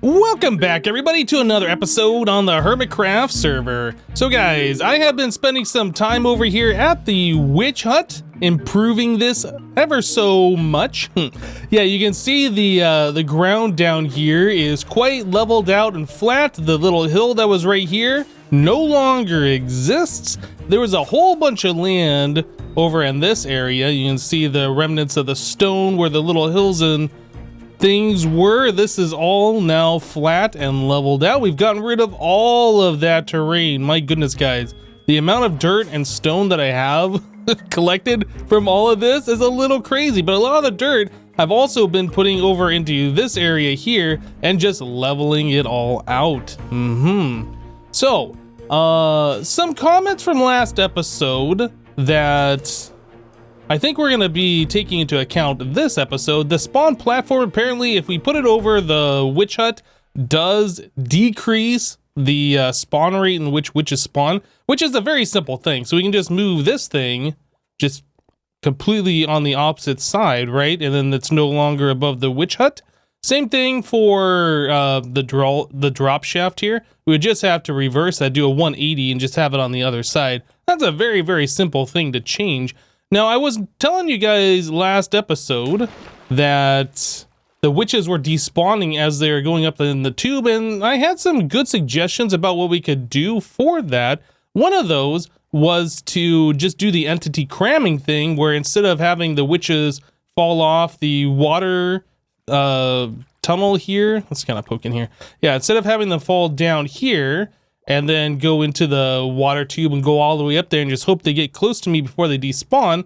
Welcome back everybody to another episode on the HermitCraft server. So guys, I have been spending some time over here at the witch hut, improving this ever so much. Yeah, you can see the ground down here is quite leveled out and flat. The little hill that was right here no longer exists. There was a whole bunch of land over in this area. You can see the remnants of the stone where the little hills and things were. This is all now flat and leveled out. We've gotten rid of all of that terrain. My goodness, guys, the amount of dirt and stone that I have collected from all of this is a little crazy, but a lot of the dirt I've also been putting over into this area here and just leveling it all out. So some comments from last episode that I think we're going to be taking into account this episode. The spawn platform, apparently, if we put it over the witch hut, does decrease the spawn rate in which witches spawn, which is a very simple thing. So we can just move this thing just completely on the opposite side, right? And then it's no longer above the witch hut. Same thing for the drop shaft here. We would just have to reverse that, do a 180 and just have it on the other side. That's a very, very simple thing to change. Now, I was telling you guys last episode that the witches were despawning as they were going up in the tube, and I had some good suggestions about what we could do for that. One of those was to just do the entity cramming thing, where instead of having the witches fall off the water tunnel here, let's kind of poke in here. Yeah, instead of having them fall down here and then go into the water tube and go all the way up there and just hope they get close to me before they despawn,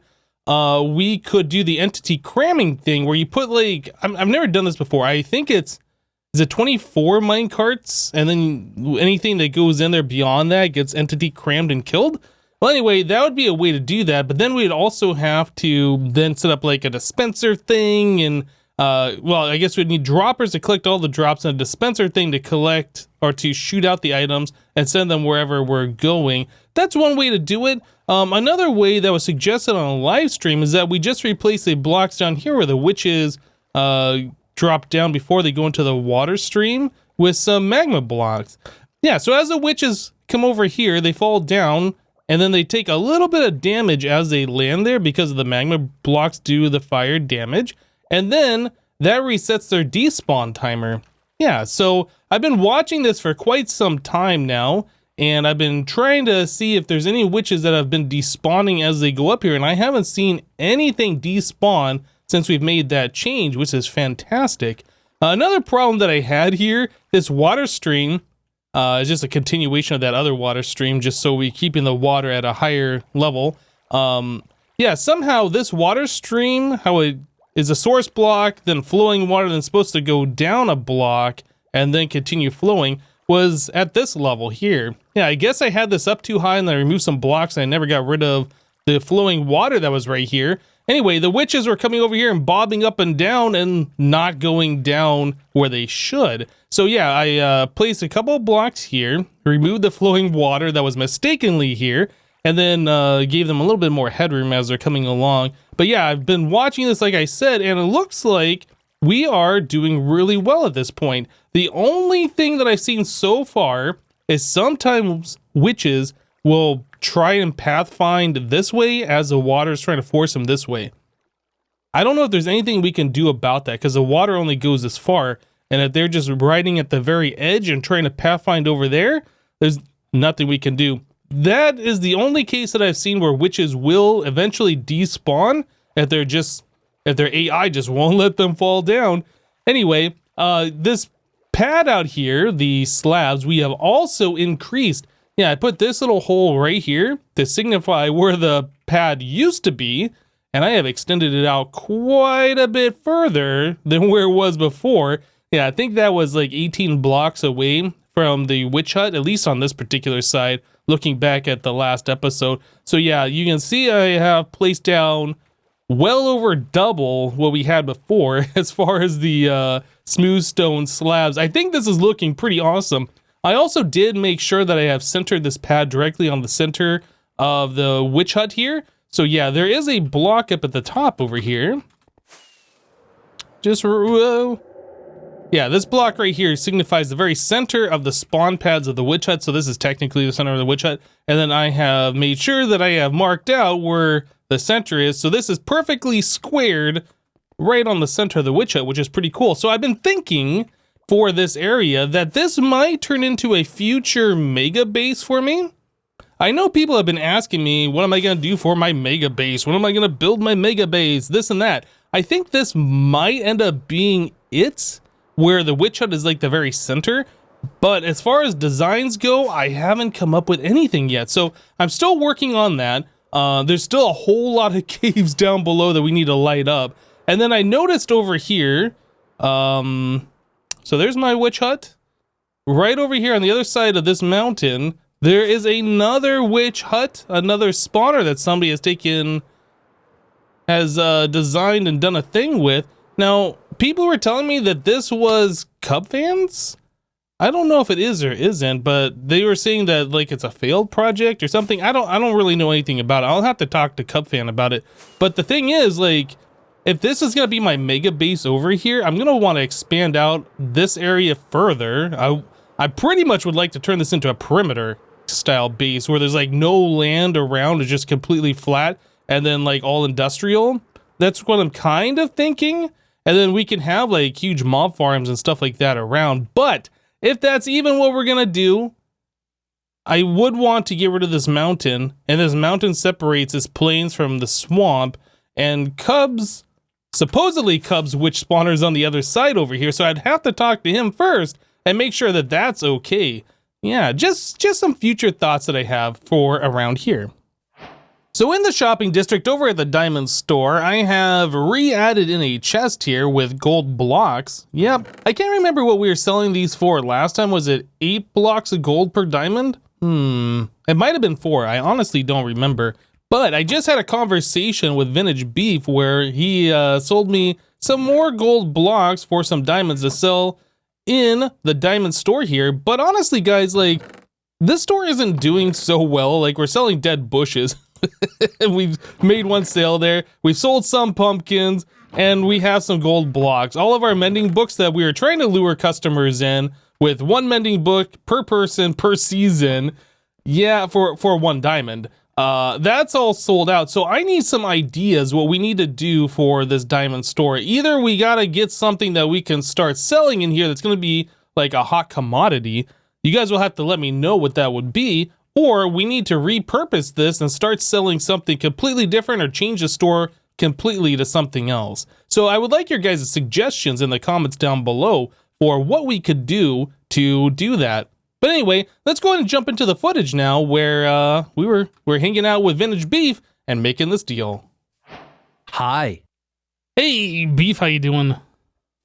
we could do the entity cramming thing where you put like, I've never done this before. I think is it 24 mine carts, and then anything that goes in there beyond that gets entity crammed and killed. Well, anyway, that would be a way to do that, but then we'd also have to then set up like a dispenser thing, and well, I guess we'd need droppers to collect all the drops and a dispenser thing to collect or to shoot out the items and send them wherever we're going. That's one way to do it. Another way that was suggested on a live stream is that we just replace the blocks down here where the witches drop down before they go into the water stream with some magma blocks. Yeah, so as the witches come over here, they fall down and then they take a little bit of damage as they land there because of the magma blocks do the fire damage. And then that resets their despawn timer. Yeah, so I've been watching this for quite some time now, and I've been trying to see if there's any witches that have been despawning as they go up here, and I haven't seen anything despawn since we've made that change, which is fantastic. Another problem that I had here, this water stream is just a continuation of that other water stream, just so we're keeping the water at a higher level. Yeah, somehow this water stream, how it is a source block, then flowing water, then supposed to go down a block and then continue flowing, was at this level here. Yeah, I guess I had this up too high and I removed some blocks and I never got rid of the flowing water that was right here. Anyway, the witches were coming over here and bobbing up and down and not going down where they should. So yeah, I placed a couple of blocks here, removed the flowing water that was mistakenly here, and then gave them a little bit more headroom as they're coming along. But yeah, I've been watching this, like I said, and it looks like we are doing really well at this point. The only thing that I've seen so far is sometimes witches will try and pathfind this way as the water is trying to force them this way. I don't know if there's anything we can do about that, because the water only goes this far, and if they're just riding at the very edge and trying to pathfind over there, there's nothing we can do. That is the only case that I've seen where witches will eventually despawn if their AI just won't let them fall down. Anyway, this pad out here, the slabs, we have also increased. Yeah, I put this little hole right here to signify where the pad used to be, and I have extended it out quite a bit further than where it was before. Yeah, I think that was like 18 blocks away from the witch hut, at least on this particular side, looking back at the last episode. So yeah, you can see I have placed down well over double what we had before as far as the smooth stone slabs. I think this is looking pretty awesome. I also did make sure that I have centered this pad directly on the center of the witch hut here. So yeah, there is a block up at the top over here. Just Yeah, this block right here signifies the very center of the spawn pads of the witch hut. So this is technically the center of the witch hut. And then I have made sure that I have marked out where the center is. So this is perfectly squared right on the center of the witch hut, which is pretty cool. So I've been thinking for this area that this might turn into a future mega base for me. I know people have been asking me, what am I going to do for my mega base? When am I going to build my mega base? This and that. I think this might end up being it, where the witch hut is like the very center. But as far as designs go, I haven't come up with anything yet. So I'm still working on that. There's still a whole lot of caves down below that we need to light up. And then I noticed over here, so there's my witch hut. Right over here on the other side of this mountain, there is another witch hut, another spawner that somebody has designed and done a thing with. Now, people were telling me that this was Cub fans. I don't know if it is or isn't, but they were saying that like it's a failed project or something. I don't really know anything about it. I'll have to talk to Cub fan about it. But the thing is, like, if this is gonna be my mega base over here, I'm gonna want to expand out this area further. I pretty much would like to turn this into a perimeter style base where there's like no land around, it's just completely flat and then like all industrial. That's what I'm kind of thinking. And then we can have like huge mob farms and stuff like that around. But if that's even what we're gonna do, I would want to get rid of this mountain, and this mountain separates this plains from the swamp, and Cubs, supposedly Cubs witch spawners on the other side over here, so I'd have to talk to him first and make sure that that's okay. Yeah, just some future thoughts that I have for around here. So in the shopping district over at the diamond store, I have re-added in a chest here with gold blocks. Yep, I can't remember what we were selling these for last time. Was it 8 blocks of gold per diamond? It might have been 4. I honestly don't remember. But I just had a conversation with VintageBeef where he sold me some more gold blocks for some diamonds to sell in the diamond store here. But honestly, guys, like, this store isn't doing so well. Like, we're selling dead bushes. We've made one sale there. We've sold some pumpkins, and we have some gold blocks. All of our mending books that we were trying to lure customers in with 1 mending book per person per season. Yeah, for 1 diamond. That's all sold out. So I need some ideas what we need to do for this diamond store. Either we gotta get something that we can start selling in here that's gonna be like a hot commodity. You guys will have to let me know what that would be. Or we need to repurpose this and start selling something completely different or change the store completely to something else. So I would like your guys' suggestions in the comments down below for what we could do to do that. But anyway, let's go ahead and jump into the footage now where we're hanging out with VintageBeef and making this deal. Hi. Hey, Beef, how you doing?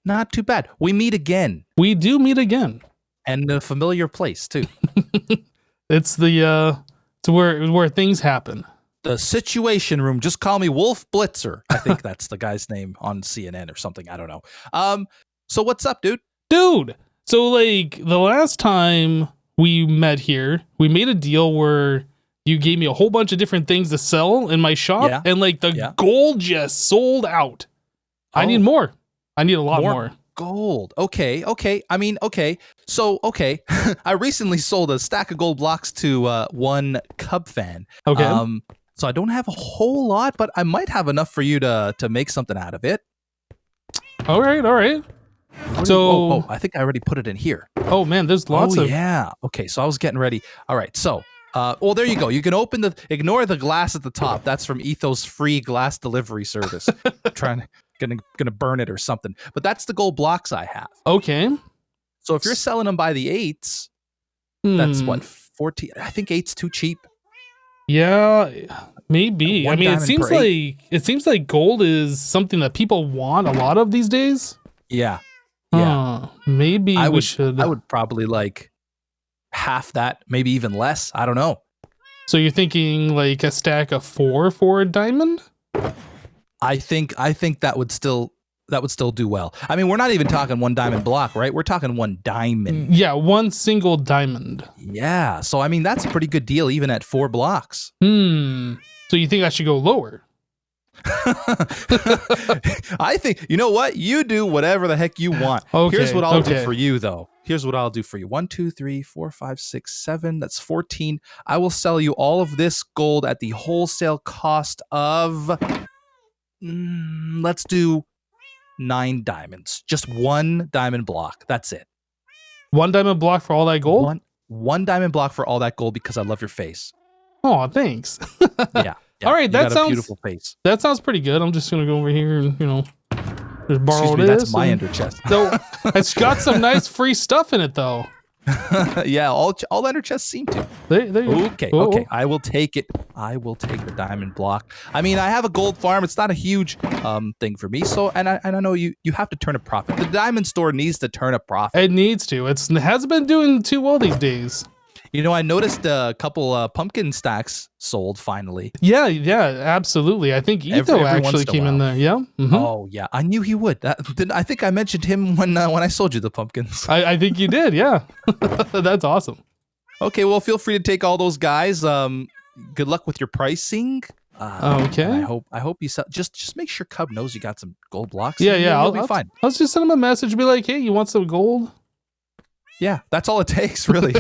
Not too bad. We meet again. We do meet again. And a familiar place, too. It's it's where things happen. The Situation Room. Just call me Wolf Blitzer. I think that's the guy's name on CNN or something. I don't know. So what's up, dude? Dude, so like the last time we met here, we made a deal where you gave me a whole bunch of different things to sell in my shop, and like the gold just sold out. I need more. I need a lot more. Gold. Okay. I mean, okay. So, okay. I recently sold a stack of gold blocks to one Cub fan. Okay. So I don't have a whole lot, but I might have enough for you to make something out of it. All right. So, I think I already put it in here. Oh man, there's lots of. Yeah. Okay. So I was getting ready. All right. So, well, there you go. You can ignore the glass at the top. That's from Ethos free glass delivery service. Gonna burn it or something. But that's the gold blocks I have. Okay. So if you're selling them by the 8s, that's what, 14? I think 8's too cheap. Yeah, maybe. I mean, it seems like gold is something that people want a lot of these days. Yeah. Maybe we should. I would probably like half that, maybe even less. I don't know. So you're thinking like a stack of 4 for a diamond? I think that would still do well. I mean, we're not even talking 1 diamond block, right? We're talking 1 diamond. Yeah, 1 single diamond. Yeah. So I mean, that's a pretty good deal even at 4 blocks. So you think I should go lower? I think, you know what? You do whatever the heck you want. Okay, Here's what I'll do okay. for you, though. Here's what I'll do for you. 1, 2, 3, 4, 5, 6, 7. That's 14. I will sell you all of this gold at the wholesale cost of, let's do 9 diamonds. Just 1 diamond block. That's it. 1 diamond block for all that gold? One diamond block for all that gold because I love your face. Oh, thanks. Yeah. All right, you that got sounds a beautiful face. That sounds pretty good. I'm just gonna go over here and just borrow Excuse me, this. that's my ender chest. So it's got some nice free stuff in it, though. Yeah, all ender chests seem to. There you Okay, go. okay. I will take it. I will take the diamond block. I mean, I have a gold farm. It's not a huge thing for me. So, and I know you have to turn a profit. The diamond store needs to turn a profit. It needs to. It hasn't been doing too well these days. You know, I noticed a couple pumpkin stacks sold finally. Yeah, absolutely. I think Etho every actually once in a came in while. there. Yeah. Mhm. Oh yeah, I knew he would. I think I mentioned him when I sold you the pumpkins. I think you did. Yeah. That's awesome. Okay, well, feel free to take all those guys. Good luck with your pricing. Okay. And I hope you sell. Just make sure Cub knows you got some gold blocks. Yeah. You'll be fine. I'll just send him a message and be like, hey, you want some gold? Yeah, that's all it takes, really.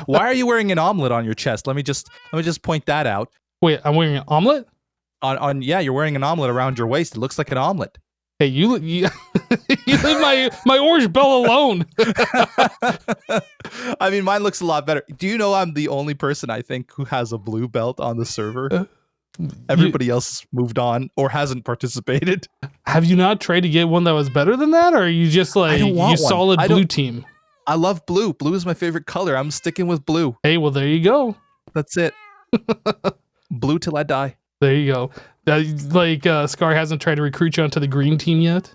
Why are you wearing an omelet on your chest? Let me just point that out. Wait, I'm wearing an omelet? Yeah, you're wearing an omelet around your waist. It looks like an omelet. Hey, you you leave my orange bell alone. I mean, mine looks a lot better. Do you know I'm the only person I think who has a blue belt on the server? Everybody else moved on or hasn't participated. Have you not tried to get one that was better than that, or are you just like you solid blue team? I love blue. Blue is my favorite color. I'm sticking with blue. Hey, well, there you go. That's it. Blue till I die. There you go. Scar hasn't tried to recruit you onto the green team yet?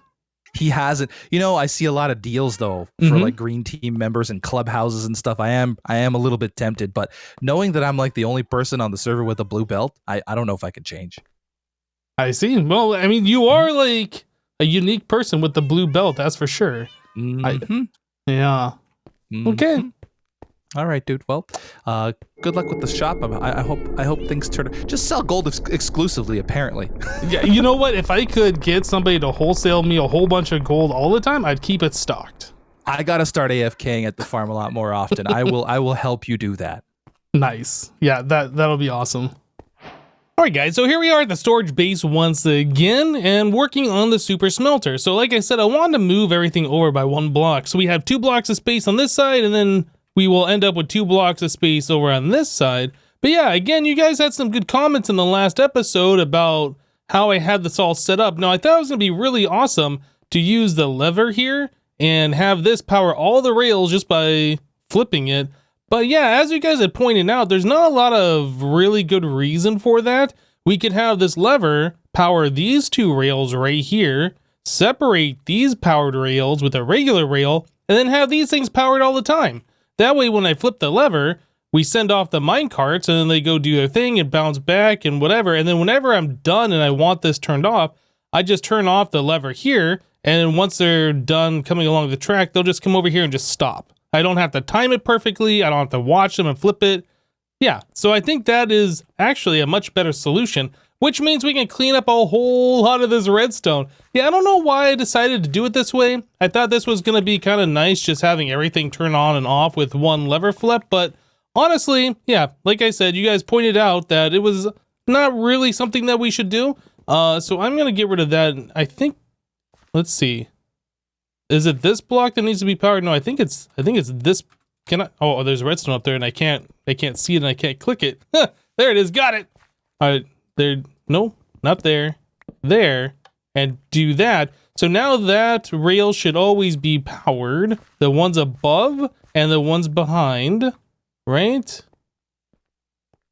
He hasn't. You know, I see a lot of deals though for like green team members and clubhouses and stuff. I am a little bit tempted, but knowing that I'm like the only person on the server with a blue belt, I don't know if I can change. I see. Well, I mean, you are like a unique person with the blue belt, that's for sure. Yeah. Okay. All right, dude. Well, good luck with the shop. I hope things turn. Just sell gold exclusively, apparently. Yeah. You know what? If I could get somebody to wholesale me a whole bunch of gold all the time, I'd keep it stocked. I gotta start AFKing at the farm a lot more often. I will help you do that. Nice. Yeah. That'll be awesome. All right, guys, so here we are at the storage base once again and working on the super smelter. So like I said, I wanted to move everything over by 1 block. So we have 2 blocks of space on this side, and then we will end up with 2 blocks of space over on this side. But yeah, again, you guys had some good comments in the last episode about how I had this all set up. Now, I thought it was going to be really awesome to use the lever here and have this power all the rails just by flipping it. But yeah, as you guys had pointed out, there's not a lot of really good reason for that. We could have this lever power these 2 rails right here, separate these powered rails with a regular rail, and then have these things powered all the time. That way, when I flip the lever, we send off the mine carts and then they go do their thing and bounce back and whatever. And then whenever I'm done and I want this turned off, I just turn off the lever here. And then once they're done coming along the track, they'll just come over here and just stop. I don't have to time it perfectly. I don't have to watch them and flip it. Yeah, so I think that is actually a much better solution, which means we can clean up a whole lot of this redstone. Yeah, I don't know why I decided to do it this way. I thought this was going to be kind of nice, just having everything turn on and off with 1 lever flip, but honestly, yeah, like I said, you guys pointed out that it was not really something that we should do. So I'm going to get rid of that. I think, let's see. Is it this block that needs to be powered? No, I think it's this. Can I? Oh, there's redstone up there, and I can't see it, and I can't click it. There it is. Got it. All right, there. No, not there. There, and do that. So now that rail should always be powered. The ones above and the ones behind, right?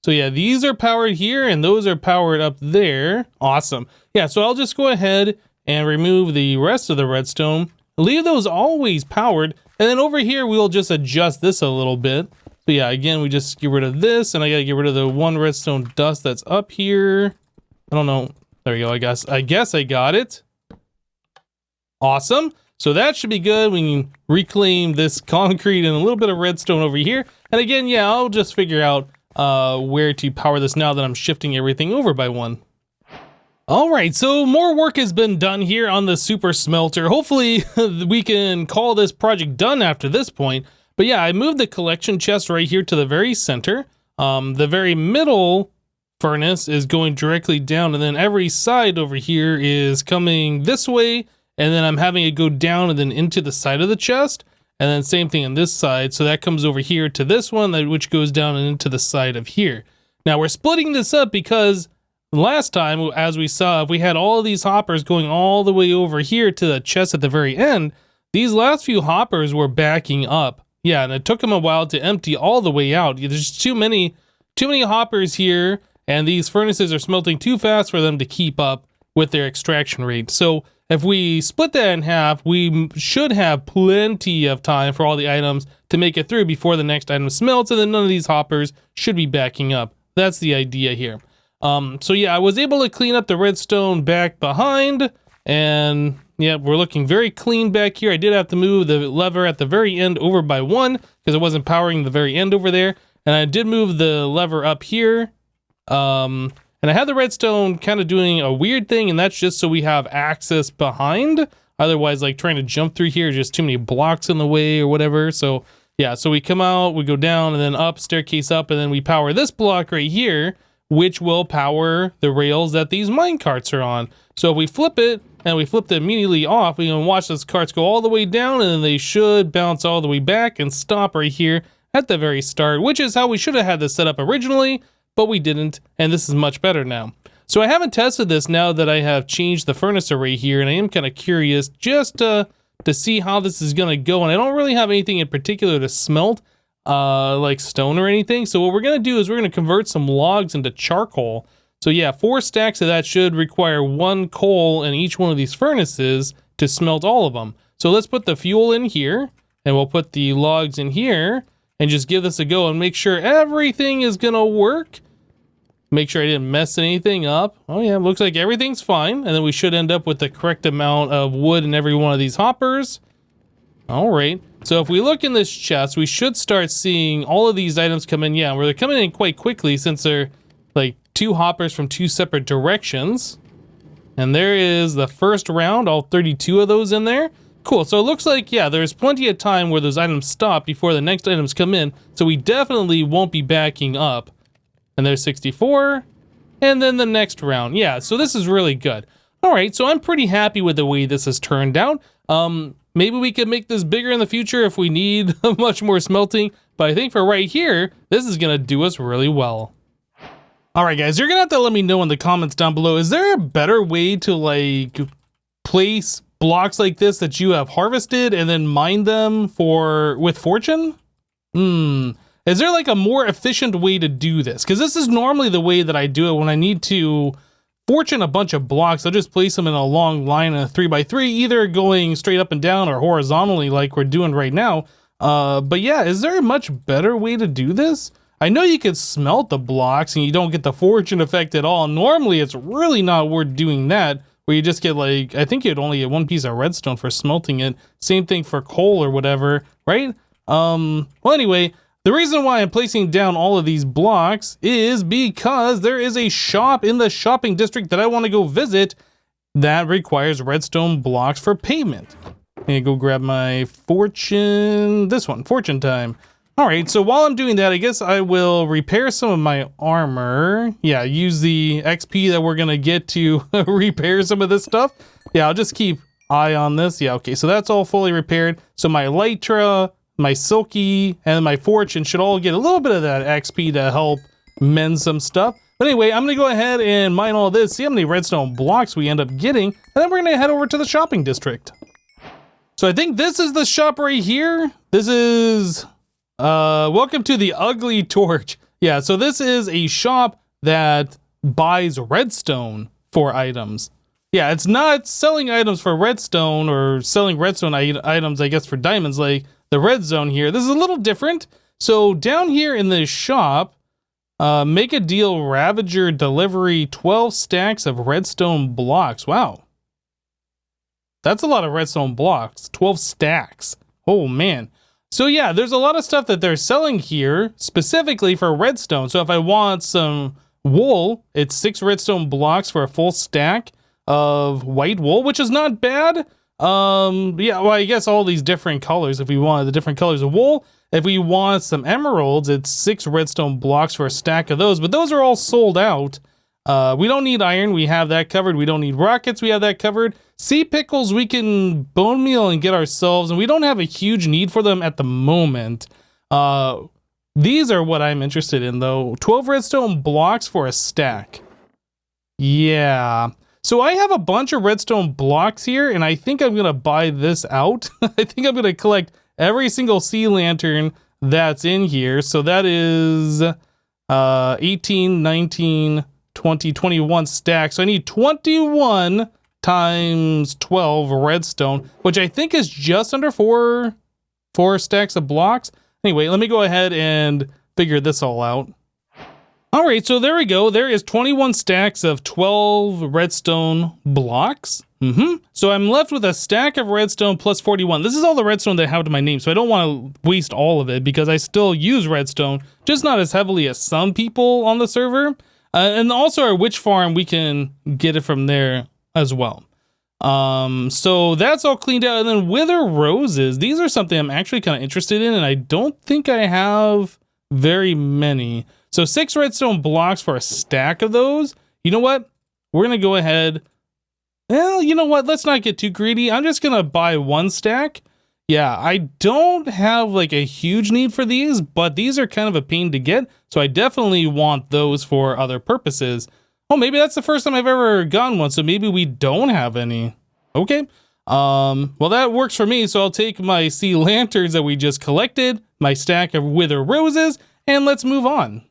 So yeah, these are powered here, and those are powered up there. Awesome. Yeah. So I'll just go ahead and remove the rest of the redstone. Leave those always powered, and then over here we'll just adjust this a little bit. So yeah, again, we just get rid of this, and I gotta get rid of the 1 redstone dust that's up here. I don't know. There we go. I guess I got it. Awesome. So that should be good. We can reclaim this concrete and a little bit of redstone over here. And again, yeah, I'll just figure out where to power this now that I'm shifting everything over by 1. All right, so more work has been done here on the super smelter. Hopefully we can call this project done after this point. But yeah, I moved the collection chest right here to the very center. The very middle furnace is going directly down, and then every side over here is coming this way, and then I'm having it go down and then into the side of the chest, and then same thing on this side. So that comes over here to this one, which goes down and into the side of here. Now we're splitting this up because last time, as we saw, if we had all of these hoppers going all the way over here to the chest at the very end, these last few hoppers were backing up. Yeah, and it took them a while to empty all the way out. There's too many hoppers here, and these furnaces are smelting too fast for them to keep up with their extraction rate. So if we split that in half, we should have plenty of time for all the items to make it through before the next item smelts, and then none of these hoppers should be backing up. That's the idea here. So yeah, I was able to clean up the redstone back behind, and yeah, we're looking very clean back here. I did have to move the lever at the very end over by 1 because it wasn't powering the very end over there. And I did move the lever up here. And I had the redstone kind of doing a weird thing, and that's just so we have access behind. Otherwise, like trying to jump through here, just too many blocks in the way or whatever. So yeah, so we come out, we go down and then up, staircase up, and then we power this block right here, which will power the rails that these mine carts are on. So if we flip it, and we flip it immediately off, we can watch those carts go all the way down, and then they should bounce all the way back and stop right here at the very start, which is how we should have had this set up originally, but we didn't, and this is much better now. So I haven't tested this now that I have changed the furnace array here, and I am kind of curious just to see how this is going to go, and I don't really have anything in particular to smelt, like stone or anything. So what we're going to do is we're going to convert some logs into charcoal. So yeah, 4 stacks of that should require 1 coal in each one of these furnaces to smelt all of them. So let's put the fuel in here, and we'll put the logs in here, and just give this a go and make sure everything is gonna work. Make sure I didn't mess anything up. Oh yeah, looks like everything's fine, and then we should end up with the correct amount of wood in every one of these hoppers. All right, so if we look in this chest, we should start seeing all of these items come in. Yeah, they're coming in quite quickly since they're like 2 hoppers from 2 separate directions. And there is the first round, all 32 of those in there. Cool, so it looks like, yeah, there's plenty of time where those items stop before the next items come in, so we definitely won't be backing up. And there's 64, and then the next round. Yeah, so this is really good. All right, so I'm pretty happy with the way this has turned out. Maybe we could make this bigger in the future if we need much more smelting, but I think for right here, this is gonna do us really well. All right, guys, you're gonna have to let me know in the comments down below. Is there a better way to like place blocks like this that you have harvested and then mine them with fortune? Is there like a more efficient way to do this? Because this is normally the way that I do it when I need to fortune a bunch of blocks. I'll just place them in a long line in a 3x3, either going straight up and down or horizontally like we're doing right now. But yeah, is there a much better way to do this? I know you could smelt the blocks and you don't get the fortune effect at all. Normally, it's really not worth doing that, where you just get like, I think you'd only get 1 piece of redstone for smelting it. Same thing for coal or whatever, right? Well, anyway, the reason why I'm placing down all of these blocks is because there is a shop in the shopping district that I want to go visit that requires redstone blocks for payment. I'm gonna go grab my fortune, this one, fortune time. All right, so while I'm doing that, I guess I will repair some of my armor. Yeah, use the XP that we're gonna get to repair some of this stuff. Yeah, I'll just keep eye on this. Yeah, okay, so that's all fully repaired. So my Elytra, my Silky, and my Fortune should all get a little bit of that XP to help mend some stuff. But anyway, I'm gonna go ahead and mine all this, see how many redstone blocks we end up getting, and then we're gonna head over to the shopping district. So I think this is the shop right here. This is... welcome to the Ugly Torch. Yeah, so this is a shop that buys redstone for items. Yeah, it's not selling items for redstone or selling redstone items, I guess, for diamonds like the red zone here. This is a little different. So down here in this shop, make a deal, Ravager delivery, 12 stacks of redstone blocks. Wow. That's a lot of redstone blocks, 12 stacks. Oh man. So yeah, there's a lot of stuff that they're selling here specifically for redstone. So if I want some Wool, it's 6 redstone blocks for a full stack of white wool, which is not bad. Yeah, well, I guess all these different colors, if we wanted the different colors of wool. If we want some emeralds, it's 6 redstone blocks for a stack of those, but those are all sold out. We don't need iron, we have that covered. We don't need rockets, we have that covered. Sea pickles, we can bone meal and get ourselves, and we don't have a huge need for them at the moment. These are what I'm interested in, though. 12 redstone blocks for a stack. Yeah. So I have a bunch of redstone blocks here, and I think I'm going to buy this out. I think I'm going to collect every single sea lantern that's in here. So that is 18, 19, 20, 21 stacks. So I need 21 times 12 redstone, which I think is just under four stacks of blocks. Anyway, let me go ahead and figure this all out. All right, so there we go. There is 21 stacks of 12 redstone blocks. So I'm left with a stack of redstone plus 41. This is all the redstone that I have to my name, so I don't want to waste all of it because I still use redstone, just not as heavily as some people on the server. And also our witch farm, we can get it from there as well. So that's all cleaned out. And then wither roses, these are something I'm actually kind of interested in, and I don't think I have very many. So 6 redstone blocks for a stack of those. You know what? We're going to go ahead. Well, you know what? Let's not get too greedy. I'm just going to buy 1 stack. Yeah, I don't have like a huge need for these, but these are kind of a pain to get. So I definitely want those for other purposes. Oh, maybe that's the first time I've ever gotten one, so maybe we don't have any. Okay. Well, that works for me, so I'll take my sea lanterns that we just collected, my stack of wither roses, and let's move on.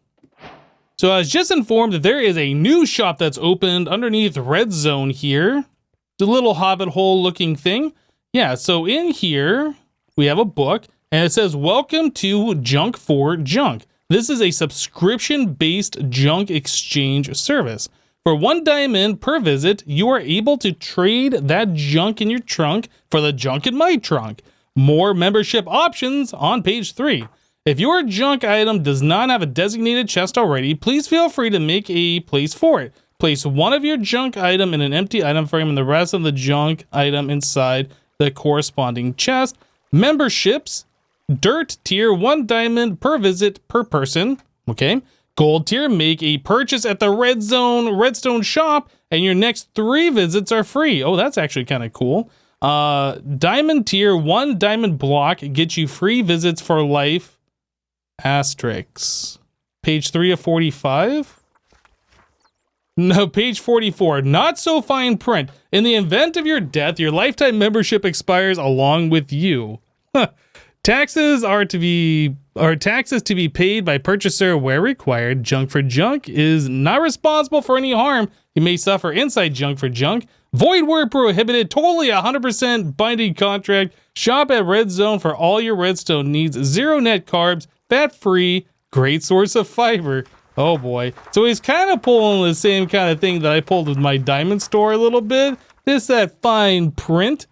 So I was just informed that there is a new shop that's opened underneath Red Zone here. It's a little hobbit hole looking thing. Yeah, so in here, we have a book, and it says, "Welcome to Junk for Junk." This is a subscription-based junk exchange service. For 1 diamond per visit, you are able to trade that junk in your trunk for the junk in my trunk. More membership options on page 3. If your junk item does not have a designated chest already, please feel free to make a place for it. Place one of your junk item in an empty item frame and the rest of the junk item inside the corresponding chest. Memberships. Dirt tier, 1 diamond per visit per person. Okay. Gold tier, make a purchase at the Redstone shop, and your next 3 visits are free. Oh, that's actually kind of cool. Diamond tier, 1 diamond block gets you free visits for life. Asterisks. Page 3 of 45. No, page 44. Not so fine print. In the event of your death, your lifetime membership expires along with you. Taxes to be paid by purchaser where required. Junk for Junk is not responsible for any harm you may suffer inside Junk for Junk. Void word prohibited. Totally 100% binding contract. Shop at Red Zone for all your redstone needs. 0 net carbs. Fat free. Great source of fiber. Oh boy. So he's kind of pulling the same kind of thing that I pulled with my diamond store a little bit. Just that fine print.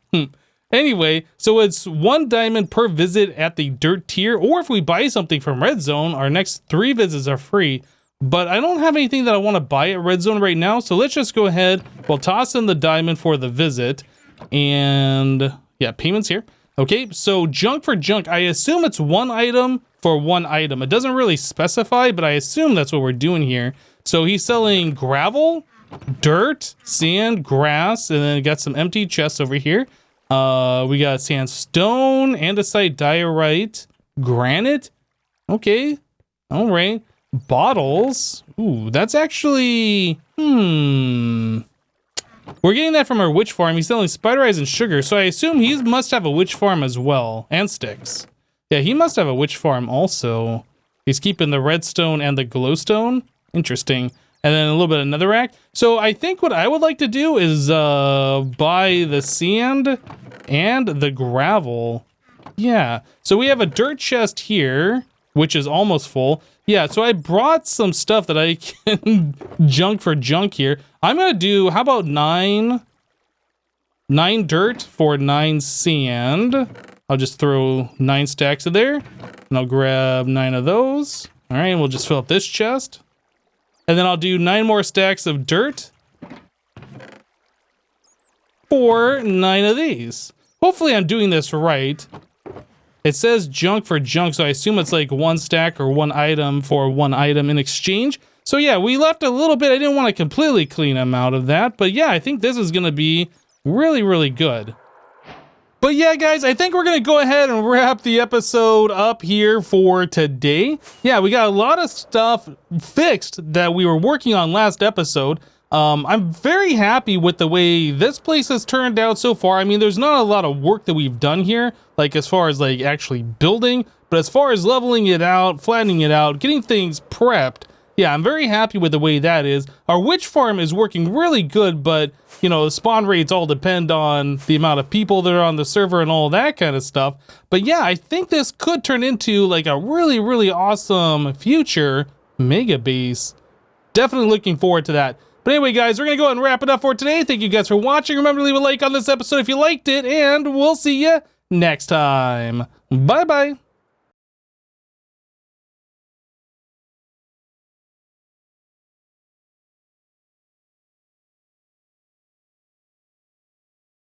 Anyway, so it's 1 diamond per visit at the dirt tier, or if we buy something from Red Zone, our next 3 visits are free. But I don't have anything that I want to buy at Red Zone right now, so let's just go ahead. We'll toss in the diamond for the visit, and yeah, payments here. Okay, so junk for junk, I assume it's 1 item for 1 item. It doesn't really specify, but I assume that's what we're doing here. So he's selling gravel, dirt, sand, grass, and then got some empty chests over here. We got sandstone, andesite, diorite, granite. Okay. All right. Bottles. Ooh, that's actually, we're getting that from our witch farm. He's selling spider eyes and sugar. So I assume he must have a witch farm as well. And sticks. Yeah, he must have a witch farm also. He's keeping the redstone and the glowstone. Interesting. And then a little bit of netherrack. So I think what I would like to do is buy the sand and the gravel. Yeah. So we have a dirt chest here, which is almost full. Yeah, so I brought some stuff that I can junk for junk here. I'm going to do, how about 9 dirt for 9 sand. I'll just throw 9 stacks of there. And I'll grab 9 of those. All right, and we'll just fill up this chest. And then I'll do 9 more stacks of dirt for 9 of these. Hopefully I'm doing this right. It says junk for junk, so I assume it's like 1 stack or 1 item for 1 item in exchange. So yeah, we left a little bit. I didn't want to completely clean them out of that, but yeah, I think this is going to be really, really good. But yeah, guys, I think we're going to go ahead and wrap the episode up here for today. Yeah, we got a lot of stuff fixed that we were working on last episode. I'm very happy with the way this place has turned out so far. I mean, there's not a lot of work that we've done here, like as far as like actually building, but as far as leveling it out, flattening it out, getting things prepped, yeah, I'm very happy with the way that is. Our witch farm is working really good, but, you know, the spawn rates all depend on the amount of people that are on the server and all that kind of stuff. But yeah, I think this could turn into like a really, really awesome future mega base. Definitely looking forward to that. But anyway, guys, we're going to go ahead and wrap it up for today. Thank you guys for watching. Remember to leave a like on this episode if you liked it, and we'll see you next time. Bye-bye.